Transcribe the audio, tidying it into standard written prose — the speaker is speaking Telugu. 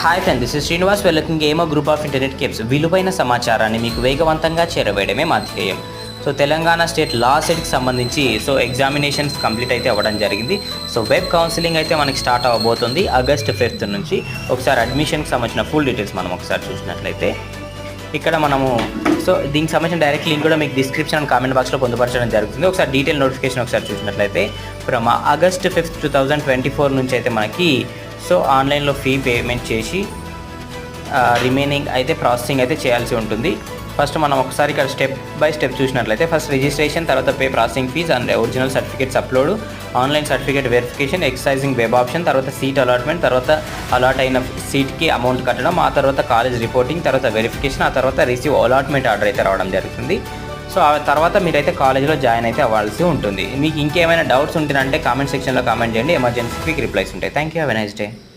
Hi friend, this is Srinivas. Welcoming game group of internet caps. విలువైన సమాచారాన్ని మీకు వేగవంతంగా చేరవేయడమే మా ధ్యేయం. సో తెలంగాణ స్టేట్ లా సెట్కి సంబంధించి ఎగ్జామినేషన్స్ కంప్లీట్ అయితే అవ్వడం జరిగింది. వెబ్ కౌన్సిలింగ్ అయితే మనకి స్టార్ట్ అవ్వబోతుంది ఆగస్ట్ 5th నుంచి. ఒకసారి అడ్మిషన్కి సంబంధించిన ఫుల్ డీటెయిల్స్ మనం ఒకసారి చూసినట్లయితే ఇక్కడ మనము దీనికి సంబంధించిన డైరెక్ట్ లింక్ కూడా మీకు డిస్క్రిప్షన్ అండ్ కామెంట్ బాక్స్లో పొందుపరచడం జరుగుతుంది. ఒకసారి డీటెయిల్ నోటిఫికేషన్ ఒకసారి చూసినట్లయితే ఫ్రమ్ ఆగస్ట్ 5th, 2024 నుంచి అయితే మనకి ఆన్లైన్లో ఫీ పేమెంట్ చేసి రిమైనింగ్ అయితే ప్రాసెసింగ్ అయితే చేయాల్సి ఉంటుంది. ఫస్ట్ మనం ఒకసారి ఇక్కడ స్టెప్ బై స్టెప్ చూసినట్లయితే ఫస్ట్ రిజిస్ట్రేషన్, తర్వాత pay processing fees and original certificates upload, online certificate verification, exercising web option, తర్వాత సీట్ అలాట్మెంట్, తర్వాత అలాట్ అయిన సీట్కి అమౌంట్ కట్టడం, ఆ తర్వాత కాలేజ్ రిపోర్టింగ్, తర్వాత వెరిఫికేషన్, ఆ తర్వాత రిసీవ్ అలాట్మెంట్ ఆర్డర్ అయితే రావడం జరుగుతుంది. ఆ తర్వాత మీరైతే కాలేజీలో జాయిన్ అయితే అవ్వాల్సి ఉంటుంది. మీకు ఇంకేమైనా డౌట్స్ ఉంటేనంటే కామెంట్ సెక్షన్లో కామెంట్ చేయండి. ఎమర్జెన్సీకి రిప్లైస్ ఉంటాయి. Thank you. Have a nice day.